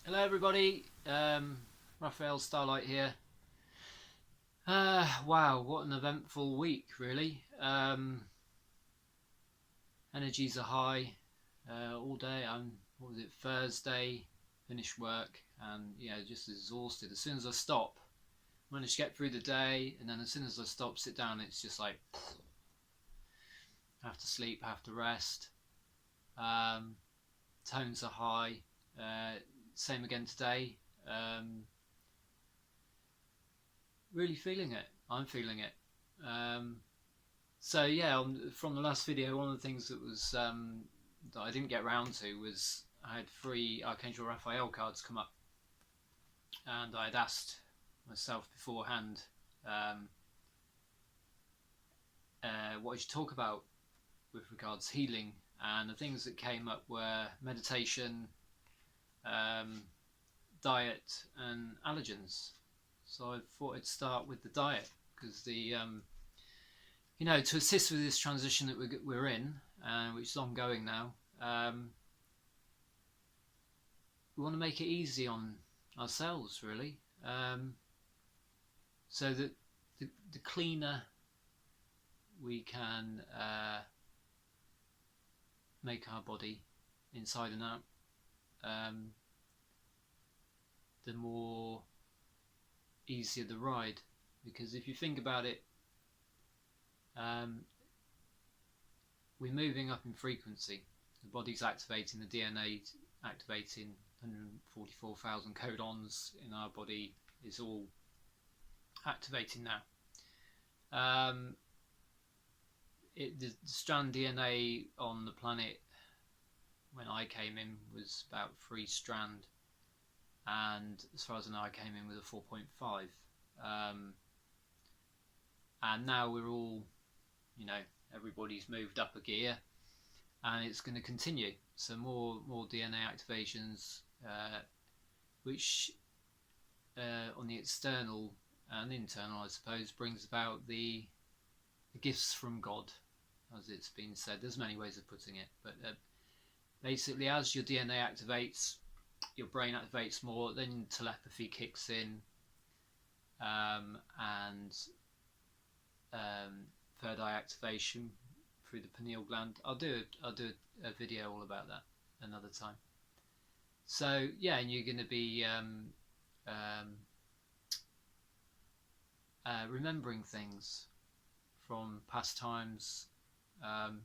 Hello everybody, Raphael Starlight here. Wow, what an eventful week really. Energies are high all day. What was it, Thursday, finished work and just exhausted. As soon as I stop, manage to get through the day, and then as soon as I stop, sit down, it's just like, have to sleep, have to rest. Um, Tones are high. Uh, Same again today. Um, Really feeling it. I'm feeling it. Um, so yeah, from the last video, one of the things that I didn't get around to was I had 3 Archangel Raphael cards come up, and I had asked myself beforehand um, what I should talk about with regards to healing, and the things that came up were meditation, um, diet, and allergens. So I thought I'd start with the diet because to assist with this transition that we're in, which is ongoing now, we want to make it easy on ourselves, really, so that the cleaner we can make our body inside and out, the more easier the ride. Because if you think about it, we're moving up in frequency. The body's activating, the DNA activating 144,000 codons in our body is all activating now. The strand DNA on the planet when I came in was about 3 strand, and as far as I know, I came in with a 4.5. And now we're all, everybody's moved up a gear, and it's going to continue. So more DNA activations, which on the external and internal, I suppose, brings about the gifts from God, as it's been said. There's many ways of putting it, but basically, as your DNA activates, your brain activates more, then telepathy kicks in, and third eye activation through the pineal gland. I'll do a video all about that another time. So yeah, and you're going to be remembering things from past times, and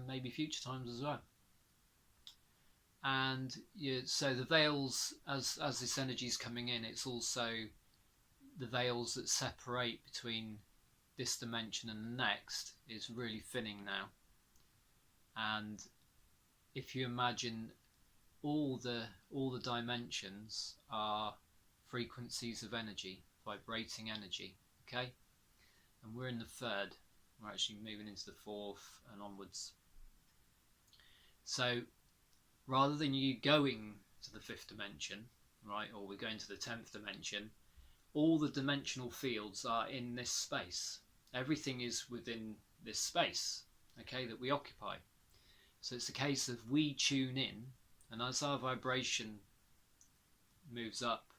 maybe future times as well. And so the veils, as this energy is coming in, it's also the veils that separate between this dimension and the next is really thinning now. And if you imagine all the dimensions are frequencies of energy, vibrating energy, okay? And we're in the third. We're actually moving into the fourth and onwards. So rather than you going to the fifth dimension, right, or we're going to the 10th dimension, all the dimensional fields are in this space. Everything is within this space, okay, that we occupy. So it's a case of we tune in, and as our vibration moves up,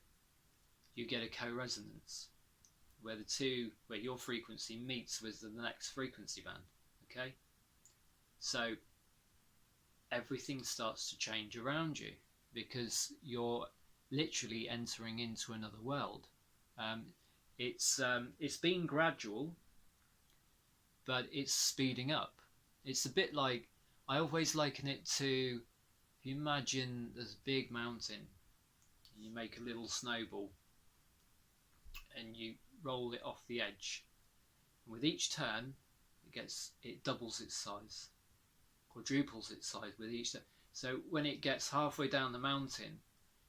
you get a co-resonance where your frequency meets with the next frequency band, okay? So everything starts to change around you because you're literally entering into another world. It's been gradual, but it's speeding up. It's a bit like, I always liken it to, if you imagine there's a big mountain, you make a little snowball and you roll it off the edge. And with each turn, it doubles its size, quadruples its size with each turn. So when it gets halfway down the mountain,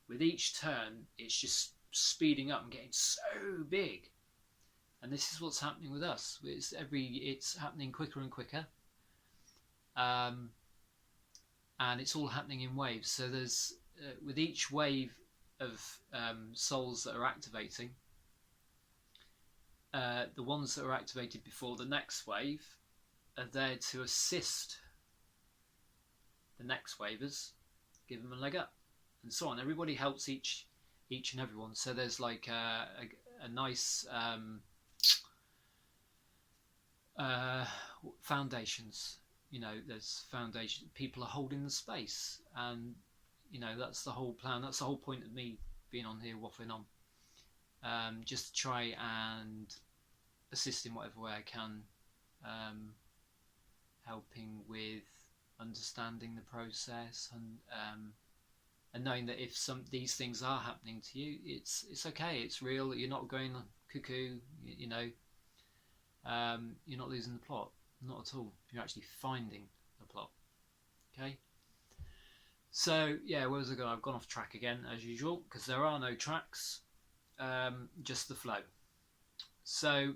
with each turn, it's just speeding up and getting so big. And this is what's happening with us. It's happening quicker and quicker, and it's all happening in waves. So there's with each wave of souls that are activating, the ones that are activated before the next wave are there to assist the next wavers, give them a leg up, and so on. Everybody helps each and everyone. So there's like a nice foundations. You know, there's foundation. People are holding the space, and you know that's the whole plan. That's the whole point of me being on here waffling on. Just to try and assist in whatever way I can, helping with understanding the process and knowing that if these things are happening to you, it's okay. It's real. You're not going cuckoo. You know, you're not losing the plot. Not at all. You're actually finding the plot. Okay. So yeah, where was I going? I've gone off track again as usual because there are no tracks, just the flow. So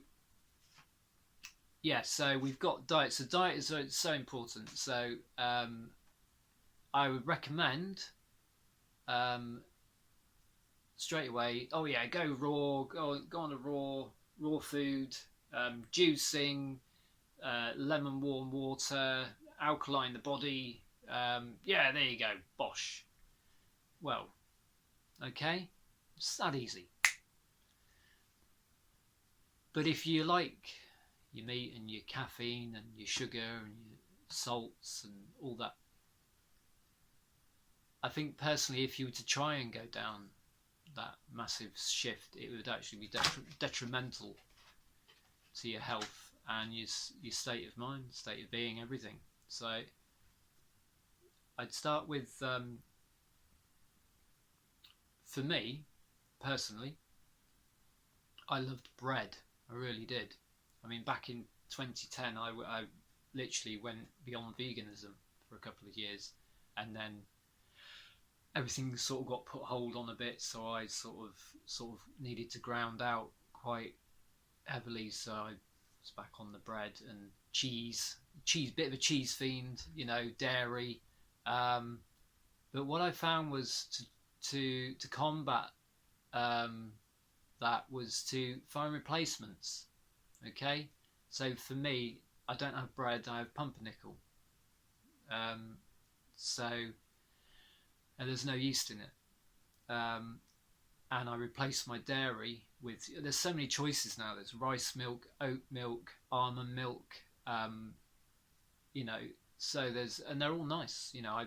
yeah, so we've got diet. So diet is so important. So I would recommend straight away. Oh yeah, go raw. Go on a raw food, juicing. Lemon warm water, alkaline the body. Yeah, there you go. Bosh. Well, okay, it's that easy. But if you like your meat and your caffeine and your sugar and your salts and all that, I think personally, if you were to try and go down that massive shift, it would actually be detrimental to your health and your state of mind, state of being, everything. So I'd start with, for me personally, I loved bread. I really did. I mean, back in 2010, I literally went beyond veganism for a couple of years, and then everything sort of got put hold on a bit. So I sort of needed to ground out quite heavily. So I was back on the bread and cheese, bit of a cheese fiend, you know, dairy. But what I found was to combat that was to find replacements. Okay, so for me, I don't have bread, I have pumpernickel. And there's no yeast in it. And I replace my dairy with, there's so many choices now. There's rice milk, oat milk, almond milk, you know, so and they're all nice. You know,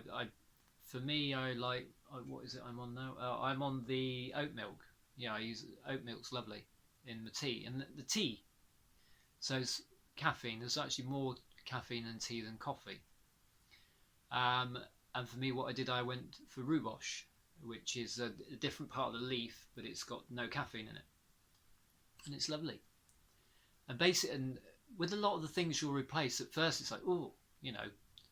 for me, I like, what is it I'm on now? I'm on the oat milk. Yeah, I use oat milk's lovely in the tea. And the tea, so it's caffeine. There's actually more caffeine in tea than coffee. And for me, what I did, I went for rhubarb, which is a different part of the leaf, but it's got no caffeine in it, and it's lovely. And and with a lot of the things you'll replace, at first it's like, oh, you know,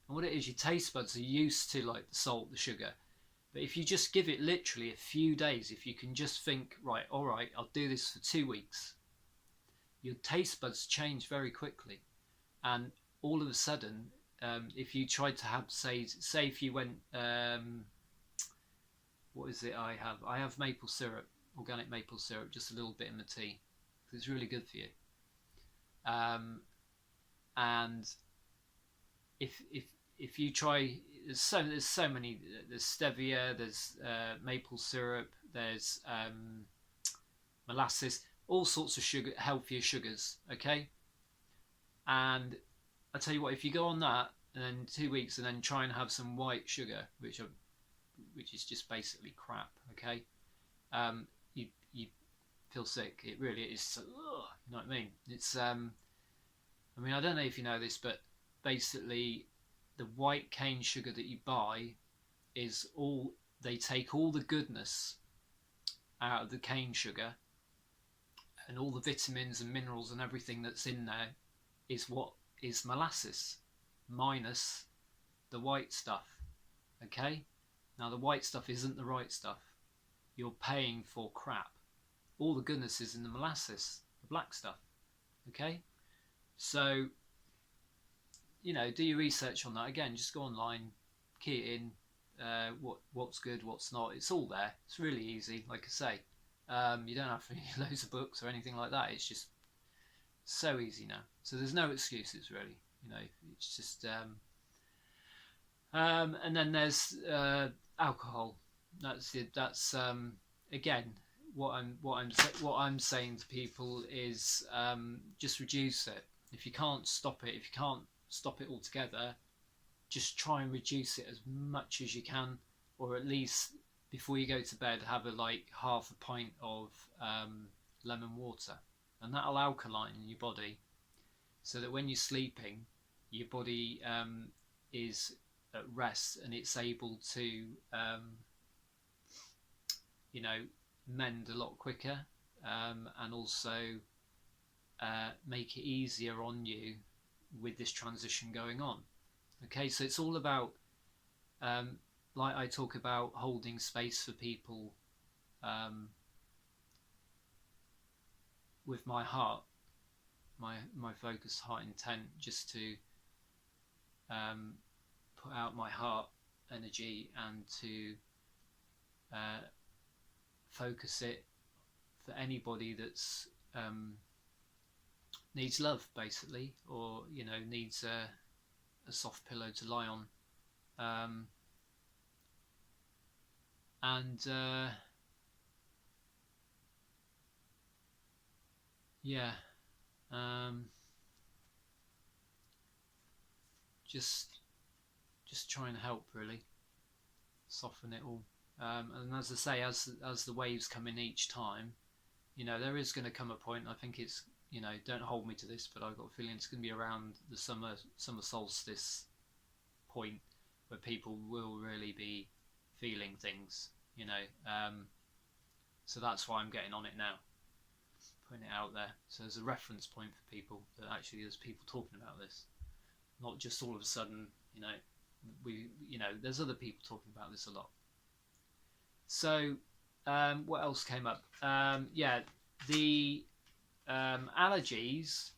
and what it is, your taste buds are used to like the salt, the sugar. But if you just give it literally a few days, if you can just think, right, all right, I'll do this for 2 weeks, your taste buds change very quickly, and all of a sudden, if you tried to have, say if you went, what is it I have? I have maple syrup, organic maple syrup, just a little bit in the tea, because it's really good for you. And if you try, there's so many. There's stevia, there's maple syrup, there's molasses, all sorts of sugar, healthier sugars. Okay, and I tell you what, if you go on that and then 2 weeks and then try and have some white sugar, which is just basically crap. Okay, you feel sick. It really is. You know what I mean? It's I mean, I don't know if you know this, but basically the white cane sugar that you buy is they take all the goodness out of the cane sugar, and all the vitamins and minerals and everything that's in there is what is molasses minus the white stuff. Okay, now the white stuff isn't the right stuff. You're paying for crap. All the goodness is in the molasses, the black stuff. Okay, so you know, do your research on that. Again, just go online, key it in, what's good, what's not. It's all there. It's really easy. Like I say, you don't have to read loads of books or anything like that. It's just so easy now. So there's no excuses really. You know, it's just and then there's alcohol. That's it. That's again what I'm saying to people is just reduce it. If you can't stop it, if you can't stop it altogether, just try and reduce it as much as you can, or at least before you go to bed, have a like half a pint of lemon water, and that'll alkaline in your body, so that when you're sleeping, your body is at rest and it's able to you know, mend a lot quicker, and also make it easier on you with this transition going on. Okay, so it's all about, like I talk about, holding space for people with my heart, my focused heart intent, just to put out my heart energy and to focus it for anybody that's needs love, basically, or needs a soft pillow to lie on, and yeah, um, just try and help, really soften it all. And as I say, as the waves come in each time, there is going to come a point. I think it's, don't hold me to this, but I've got a feeling it's going to be around the summer solstice point where people will really be feeling things. So that's why I'm getting on it now, putting it out there, so there's a reference point for people, that actually there's people talking about this, not just all of a sudden. There's other people talking about this a lot. So what else came up? The allergies.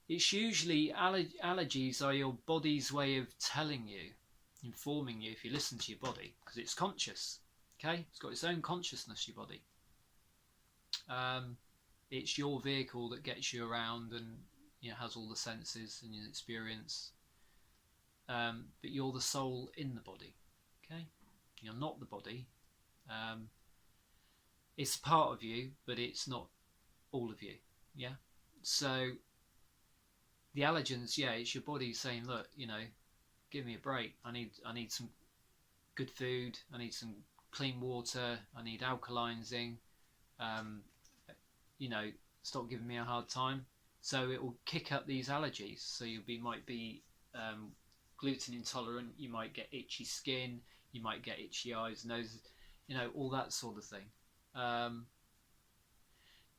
It's usually allergies are your body's way of telling you, informing you, if you listen to your body, because it's conscious. Okay, it's got its own consciousness, your body. It's your vehicle that gets you around and has all the senses and your experience. But you're the soul in the body. Okay, you're not the body. It's part of you, but it's not all of you. Yeah. So the allergens, it's your body saying, look, give me a break. I need some good food. I need some clean water. I need alkalizing. Stop giving me a hard time. So it will kick up these allergies. So might be gluten intolerant. You might get itchy skin. You might get itchy eyes, noses. All that sort of thing.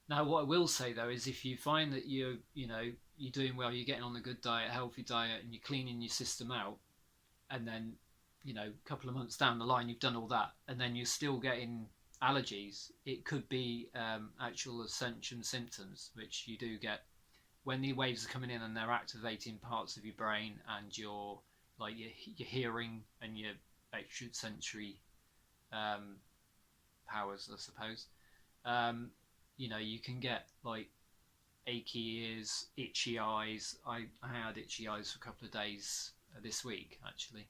Now, what I will say though is, if you find that you're doing well, you're getting on a good diet, healthy diet, and you're cleaning your system out, and then a couple of months down the line you've done all that, and then you're still getting allergies, it could be actual ascension symptoms, which you do get when the waves are coming in and they're activating parts of your brain and your hearing and your extrasensory powers, I suppose. You can get like achy ears, itchy eyes. I had itchy eyes for a couple of days this week, actually.